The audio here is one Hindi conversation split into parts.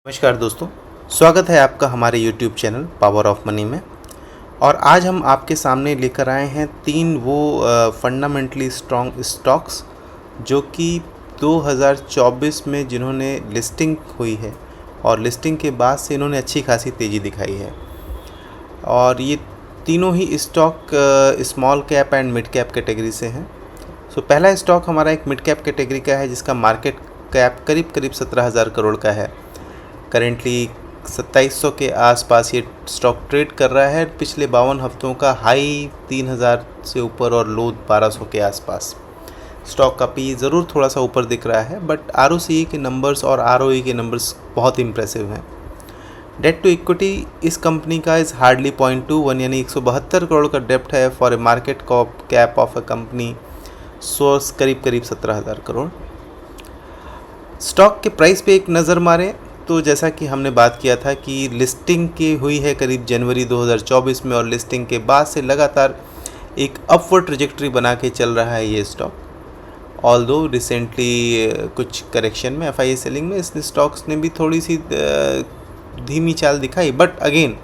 नमस्कार दोस्तों, स्वागत है आपका हमारे YouTube channel power of money में। और आज हम आपके सामने लेकर आए हैं तीन वो फंडामेंटली स्ट्रॉन्ग स्टॉक्स जो कि 2024 में जिन्होंने लिस्टिंग हुई है और लिस्टिंग के बाद से इन्होंने अच्छी खासी तेज़ी दिखाई है। और ये तीनों ही stock small cap and mid cap category से हैं। पहला स्टॉक हमारा एक मिड कैप कैटेगरी का है जिसका मार्केट कैप करीब 17,000 करोड़ का है। करेंटली 2700 के आसपास ये स्टॉक ट्रेड कर रहा है। पिछले 52 हफ्तों का हाई 3000 से ऊपर और लो 1200 के आसपास। स्टॉक का पी ज़रूर थोड़ा सा ऊपर दिख रहा है, बट आरओसीई के नंबर्स और आरओई के नंबर्स बहुत इंप्रेसिव हैं। डेट टू इक्विटी इस कंपनी का इज़ हार्डली 0.21, यानी 172 करोड़ का डेप्ट है for a market cap of a company source करीब 17,000 करोड़। स्टॉक के प्राइस पे एक नज़र मारें तो जैसा कि हमने बात किया था कि लिस्टिंग की हुई है करीब जनवरी 2024 में, और लिस्टिंग के बाद से लगातार एक अपवर्ड ट्रेजेक्टरी बना के चल रहा है ये स्टॉक। ऑल्दो रिसेंटली कुछ करेक्शन में एफआईआई सेलिंग में इस स्टॉक्स ने भी थोड़ी सी धीमी चाल दिखाई, बट अगेन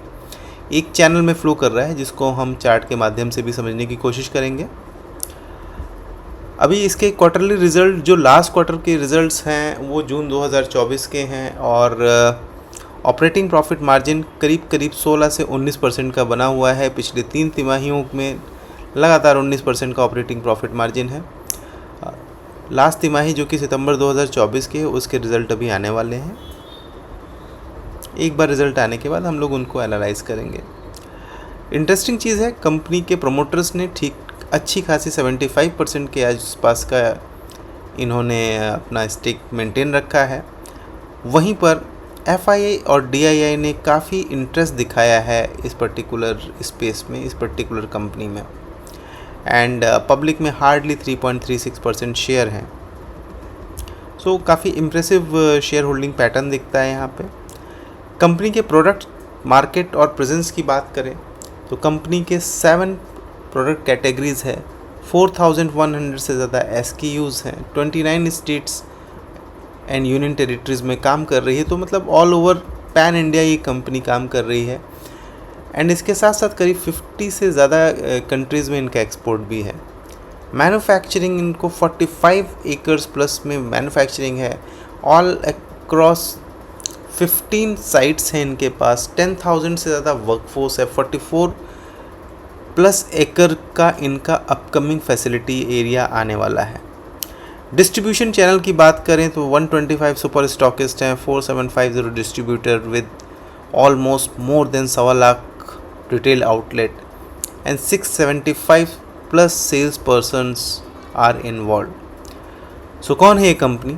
एक चैनल में फ्लो कर रहा है जिसको हम चार्ट के माध्यम से भी समझने की कोशिश करेंगे। अभी इसके क्वार्टरली रिज़ल्ट जो लास्ट क्वार्टर के रिज़ल्ट्स हैं वो जून 2024 के हैं, और ऑपरेटिंग प्रॉफिट मार्जिन करीब 16 से 19% का बना हुआ है। पिछले 3 तिमाहियों में लगातार 19% का ऑपरेटिंग प्रॉफिट मार्जिन है। लास्ट तिमाही जो कि सितंबर 2024 के है उसके रिज़ल्ट अभी आने वाले हैं। एक बार रिज़ल्ट आने के बाद हम लोग उनको एनालाइज करेंगे। इंटरेस्टिंग चीज़ है, कंपनी के प्रोमोटर्स ने अच्छी खासी 75% के आसपास का इन्होंने अपना स्टेक मेंटेन रखा है। वहीं पर एफआईआई और डीआईआई ने काफ़ी इंटरेस्ट दिखाया है इस पर्टिकुलर स्पेस में, इस पर्टिकुलर कंपनी में, एंड पब्लिक में हार्डली 3.36% शेयर हैं। काफ़ी इम्प्रेसिव शेयर होल्डिंग पैटर्न दिखता है यहाँ पे। कंपनी के प्रोडक्ट मार्केट और प्रेजेंस की बात करें तो कंपनी के 7 प्रोडक्ट कैटेगरीज है, 4100 से ज़्यादा SKUs हैं, 29 स्टेट्स एंड यूनियन टेरिटरीज में काम कर रही है। तो मतलब ऑल ओवर पैन इंडिया ये कंपनी काम कर रही है, एंड इसके साथ साथ करीब 50 से ज़्यादा कंट्रीज़ में इनका एक्सपोर्ट भी है। मैन्युफैक्चरिंग इनको 45 एकर्स प्लस में मैन्युफैक्चरिंग है। ऑल अक्रॉस 15 साइट्स हैं इनके पास, 10,000 से ज़्यादा वर्कफोर्स है, 44 प्लस एकड़ का इनका अपकमिंग फैसिलिटी एरिया आने वाला है। डिस्ट्रीब्यूशन चैनल की बात करें तो 125 सुपर स्टॉकिस्ट हैं, 4750 distributor with almost more than 1.25 lakh retail outlet, and 675 plus sales persons are involve. कौन है ये कंपनी?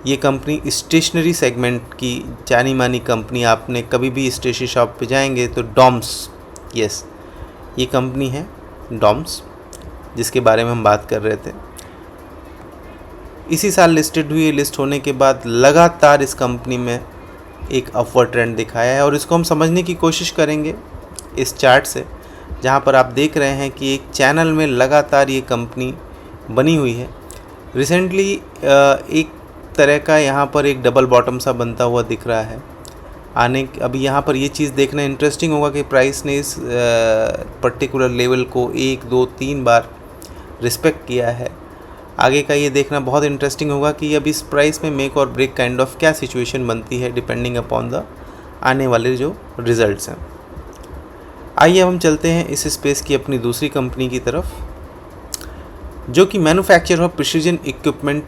ये कंपनी स्टेशनरी सेगमेंट की जानी मानी कंपनी। आपने कभी भी स्टेशनरी शॉप पे जाएंगे तो डॉम्स, यस, ये कंपनी है डॉम्स जिसके बारे में हम बात कर रहे थे। इसी साल लिस्टेड हुई। लिस्ट होने के बाद लगातार इस कंपनी में एक अपवर्ड ट्रेंड दिखाया है, और इसको हम समझने की कोशिश करेंगे इस चार्ट से, जहां पर आप देख रहे हैं कि एक चैनल में लगातार ये कंपनी बनी हुई है। रिसेंटली एक तरह का यहाँ पर एक डबल बॉटम सा बनता हुआ दिख रहा है। अभी यहाँ पर ये चीज़ देखना इंटरेस्टिंग होगा कि प्राइस ने इस पर्टिकुलर लेवल को 1, 2, 3 बार रिस्पेक्ट किया है। आगे का ये देखना बहुत इंटरेस्टिंग होगा कि अब इस प्राइस में मेक और ब्रेक काइंड ऑफ क्या सिचुएशन बनती है डिपेंडिंग अपॉन द आने वाले जो रिजल्ट्स हैं। आइए हम चलते हैं इस स्पेस की अपनी दूसरी कंपनी की तरफ, जो कि manufacture of precision equipment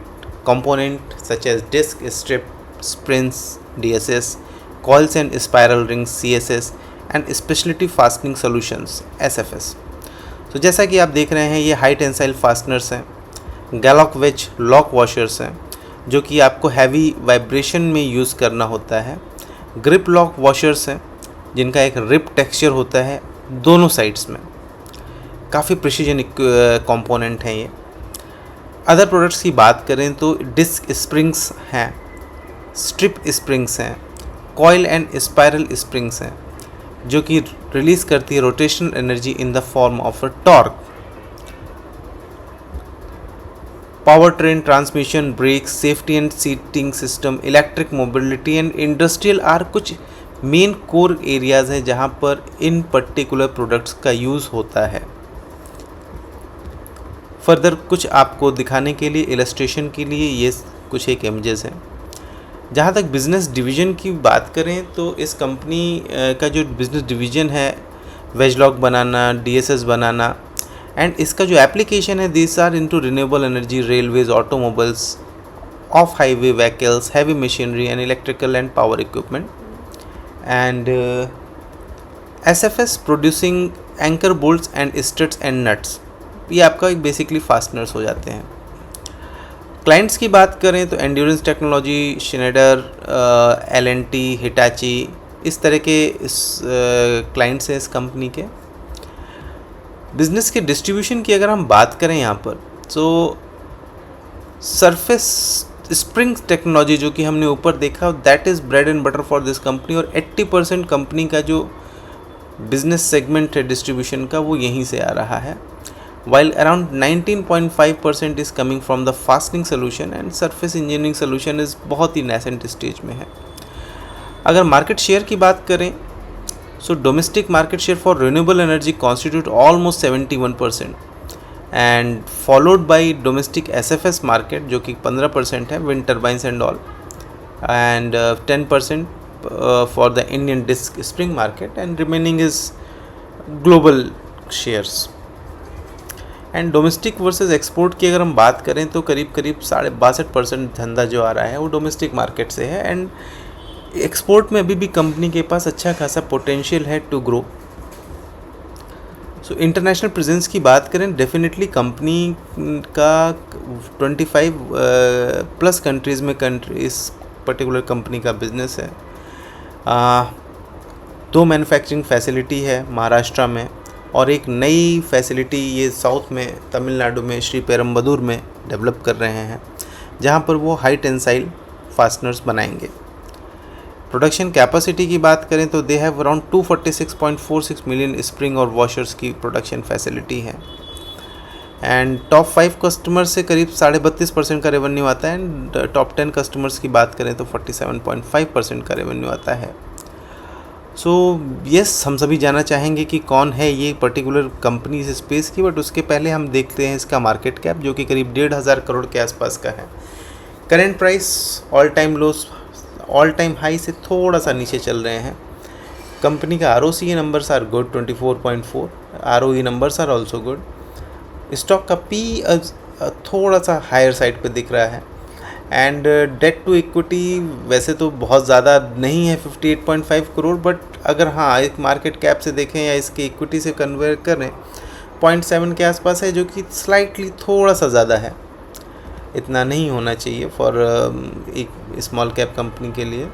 component such as disc, strip, springs, DSS, coils and spiral rings CSS and specialty fastening solutions SFS। जैसा कि आप देख रहे हैं ये हाई टेंसाइल फास्टनर्स हैं, गैलॉक वेज लॉक वॉशर्स हैं जो कि आपको हैवी वाइब्रेशन में यूज़ करना होता है। ग्रिप लॉक वॉशर्स हैं जिनका एक रिप टेक्सचर होता है दोनों साइड्स में। काफ़ी प्रिसीजन कंपोनेंट हैं ये। अदर प्रोडक्ट्स की बात करें तो डिस्क स्प्रिंग्स हैं, स्ट्रिप स्प्रिंग्स हैं, कॉयल एंड स्पायरल स्प्रिंग्स हैं जो कि रिलीज़ करती है rotational energy in the form of a torque. Power train, transmission, brakes, safety and seating system, electric mobility and industrial are कुछ मेन कोर एरियाज़ हैं जहां पर इन पर्टिकुलर प्रोडक्ट्स का यूज़ होता है। फर्दर कुछ आपको दिखाने के लिए, इलस्ट्रेशन के लिए ये कुछ एक इमेजेस हैं। जहाँ तक बिज़नेस डिवीज़न की बात करें तो इस कंपनी का जो बिज़नेस डिवीज़न है, वेजलॉग बनाना, डीएसएस बनाना, एंड इसका जो एप्लीकेशन है this are into renewable energy, railways, automobiles, off highway vehicles, heavy machinery and electrical and power equipment, and SFS producing anchor bolts and studs and nuts. ये आपका एक बेसिकली फास्टनर्स हो जाते हैं। क्लाइंट्स की बात करें तो एंड्योरेंस टेक्नोलॉजी, श्नेडर, एल&टी, हिटाची, इस तरह के क्लाइंट्स हैं इस कंपनी के। बिज़नेस के डिस्ट्रीब्यूशन की अगर हम बात करें यहाँ पर, तो सरफेस स्प्रिंग टेक्नोलॉजी जो कि हमने ऊपर देखा, that is bread and butter for this company, और 80% कंपनी का जो बिज़नेस सेगमेंट है डिस्ट्रीब्यूशन का वो यहीं से आ रहा है, while around 19.5% is coming from the fastening solution and surface engineering solution is बहुत ही nascent स्टेज में है। अगर मार्केट शेयर की बात करें, so domestic market share for renewable energy constitute almost 71% and followed by domestic SFS market जो कि 15% है, wind turbines and all, and 10% for the Indian disc spring market, and remaining is global shares. And domestic versus export की अगर हम बात करें तो करीब 62% धंधा जो आ रहा है वो डोमेस्टिक मार्केट से है, एंड एक्सपोर्ट में अभी भी कंपनी के पास अच्छा खासा पोटेंशियल है to grow. So international presence की बात करें, डेफिनेटली कंपनी का 25 प्लस कंट्रीज़ में इस पर्टिकुलर कंपनी का बिजनेस है। 2 मैन्युफैक्चरिंग फैसिलिटी है महाराष्ट्र में, और एक नई फैसिलिटी ये साउथ में तमिलनाडु में श्री पेरम्बदूर में डेवलप कर रहे हैं, जहाँ पर वो हाई टेंसाइल फास्टनर्स बनाएंगे। प्रोडक्शन कैपेसिटी की बात करें तो they have around 246.46 million spring और वॉशर्स की प्रोडक्शन फैसिलिटी है, एंड टॉप 5 कस्टमर्स से करीब 32.5% का रेवेन्यू आता है, एंड टॉप 10 कस्टमर्स की बात करें तो 47.5% का रेवेन्यू आता है। सो यस, हम सभी जानना चाहेंगे कि कौन है ये पर्टिकुलर कंपनी इस स्पेस की, बट उसके पहले हम देखते हैं इसका मार्केट कैप जो कि करीब 1,500 करोड़ के आसपास का है। Current price all time high से थोड़ा सा नीचे चल रहे हैं। कंपनी का ROCE numbers are good 24.4, ROE numbers are also good. Stock का P थोड़ा सा हायर साइड पे दिख रहा है, एंड डेट टू इक्विटी वैसे तो बहुत ज़्यादा नहीं है 58.5 करोड़, बट अगर हाँ एक मार्केट कैप से देखें या इसकी इक्विटी से कन्वर्ट करें 0.7 के आसपास है, जो कि स्लाइटली थोड़ा सा ज़्यादा है। इतना नहीं होना चाहिए फॉर एक स्मॉल कैप कंपनी के लिए।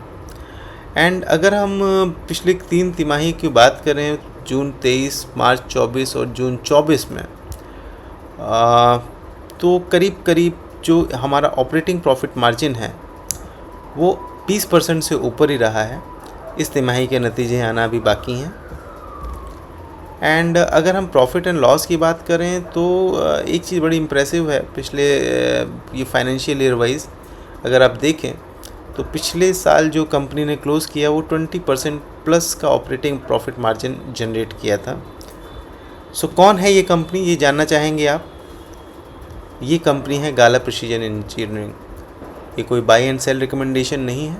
एंड अगर हम पिछले 3 तिमाही की बात करें, जून 23, मार्च 24 और जून 24 में, तो करीब जो हमारा ऑपरेटिंग प्रॉफिट मार्जिन है वो 20% से ऊपर ही रहा है। इस तिमाही के नतीजे आना अभी बाकी हैं। एंड अगर हम प्रॉफिट एंड लॉस की बात करें तो एक चीज़ बड़ी इम्प्रेसिव है पिछले ये फाइनेंशियल ईयर वाइज अगर आप देखें तो पिछले साल जो कंपनी ने क्लोज़ किया वो 20% प्लस का ऑपरेटिंग प्रॉफिट मार्जिन जनरेट किया था। सो कौन है ये कंपनी, ये जानना चाहेंगे आप। ये कंपनी है गाला प्रिसीजन इंजीनियरिंग। ये कोई बाय एंड सेल रिकमेंडेशन नहीं है,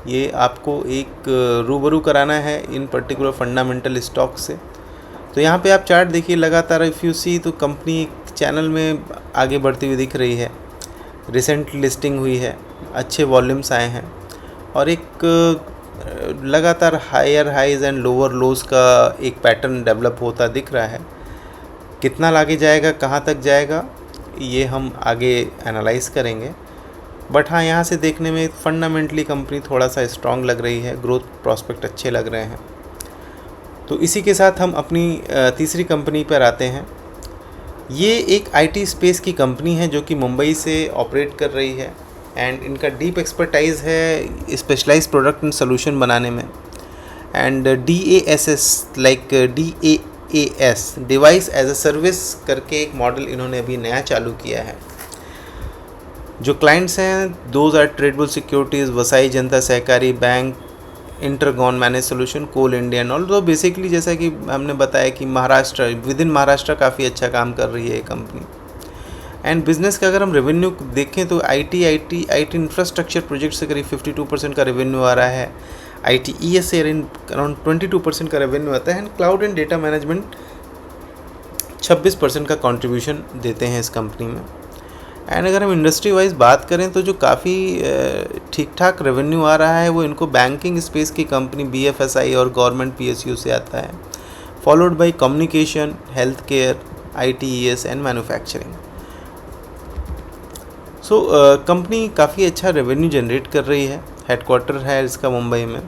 ये आपको एक रूबरू कराना है इन पर्टिकुलर फंडामेंटल स्टॉक से। तो यहाँ पे आप चार्ट देखिए लगातार, इफ़ यू सी तो कंपनी चैनल में आगे बढ़ती हुई दिख रही है। रिसेंट लिस्टिंग हुई है, अच्छे वॉल्यूम्स आए हैं, और एक लगातार higher highs and lower lows का एक पैटर्न डेवलप होता दिख रहा है। कितना आगे जाएगा, कहाँ तक जाएगा, ये हम आगे एनालाइज करेंगे। बट हाँ, यहाँ से देखने में फंडामेंटली कंपनी थोड़ा सा स्ट्रॉन्ग लग रही है, ग्रोथ प्रॉस्पेक्ट अच्छे लग रहे हैं। तो इसी के साथ हम अपनी तीसरी कंपनी पर आते हैं। ये एक IT स्पेस की कंपनी है जो कि मुंबई से ऑपरेट कर रही है, एंड इनका डीप एक्सपर्टाइज है स्पेशलाइज्ड प्रोडक्ट एंड सोल्यूशन बनाने में। And DASS like DAS device as a service करके एक मॉडल इन्होंने अभी नया चालू किया है। जो क्लाइंट्स हैं those are tradable securities, Vasai Janata Sahakari bank, इंटरगॉन manage solution, Coal India and all. तो बेसिकली जैसा कि हमने बताया कि महाराष्ट्र, विद इन महाराष्ट्र काफ़ी अच्छा काम कर रही है ये कंपनी। एंड बिजनेस का अगर हम रेवेन्यू देखें तो आईटी इंफ्रास्ट्रक्चर प्रोजेक्ट से करीब 52% का रेवेन्यू आ रहा है। ITES से अराउंड 22% का रेवेन्यू आता है। And cloud and data management 26% का कंट्रीब्यूशन देते हैं इस कंपनी में। एंड अगर हम इंडस्ट्री वाइज बात करें तो जो काफ़ी ठीक ठाक रेवेन्यू आ रहा है वो इनको बैंकिंग स्पेस की कंपनी BFSI और गवर्नमेंट PSU से आता है, followed by communication, health care, ITES and manufacturing. So company काफ़ी अच्छा रेवेन्यू जनरेट कर रही है। हेडक्वार्टर है इसका मुंबई में।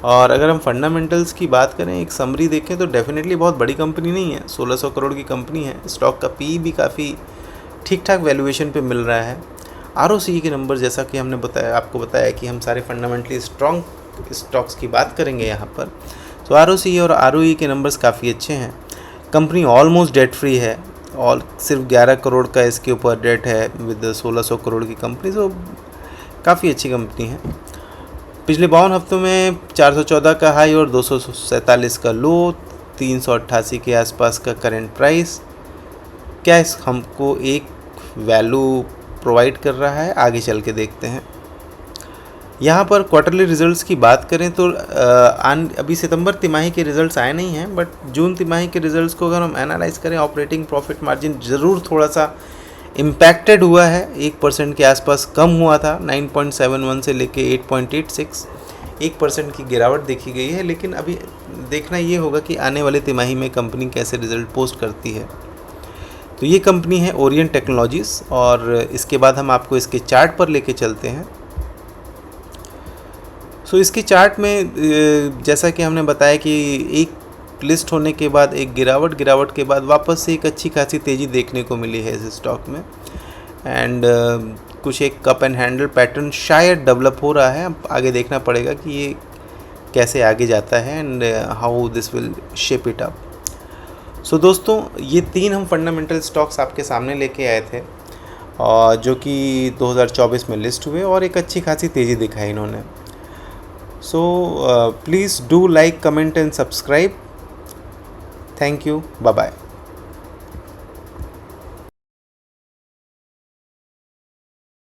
और अगर हम फंडामेंटल्स की बात करें, एक समरी देखें तो डेफिनेटली बहुत बड़ी कंपनी नहीं है, 1600 करोड़ की कंपनी है। स्टॉक का PE भी काफ़ी ठीक ठाक वैल्यूएशन पे मिल रहा है। ROCE के नंबर जैसा कि हमने आपको बताया कि हम सारे फंडामेंटली स्ट्रॉन्ग स्टॉक्स की बात करेंगे यहाँ पर। तो ROCE और ROE के नंबर्स काफ़ी अच्छे हैं। कंपनी ऑलमोस्ट डेट फ्री है और सिर्फ 11 करोड़ का इसके ऊपर डेट है विद 1600 करोड़ की कंपनी। तो काफ़ी अच्छी कंपनी है। पिछले 52 हफ्तों में 414 का हाई और 247 का लो, 388 के आसपास का करंट प्राइस। क्या इस हमको एक वैल्यू प्रोवाइड कर रहा है, आगे चल के देखते हैं। यहाँ पर क्वार्टरली रिजल्ट्स की बात करें तो अभी सितंबर तिमाही के रिजल्ट्स आए नहीं हैं, बट जून तिमाही के रिजल्ट्स को अगर हम एनालाइज करें, ऑपरेटिंग प्रॉफिट मार्जिन ज़रूर थोड़ा सा इम्पैक्टेड हुआ है, 1% के आसपास कम हुआ था। 9.71 से लेके 8.86, 1% की गिरावट देखी गई है। लेकिन अभी देखना ये होगा कि आने वाले तिमाही में कंपनी कैसे रिजल्ट पोस्ट करती है। तो ये कंपनी है ओरिएंट टेक्नोलॉजीज़। और इसके बाद हम आपको इसके चार्ट पर लेके चलते हैं। सो इसके चार्ट में जैसा कि हमने बताया कि एक लिस्ट होने के बाद एक गिरावट के बाद वापस से एक अच्छी खासी तेज़ी देखने को मिली है इस स्टॉक में। एंड कुछ एक कप एंड हैंडल पैटर्न शायद डेवलप हो रहा है। अब आगे देखना पड़ेगा कि ये कैसे आगे जाता है and how this will shape it up. So दोस्तों, ये 3 हम फंडामेंटल स्टॉक्स आपके सामने लेके आए थे और जो कि 2024 में लिस्ट हुए और एक अच्छी खासी तेज़ी दिखाई इन्होंने। So please do like, comment and subscribe. Thank you, bye bye.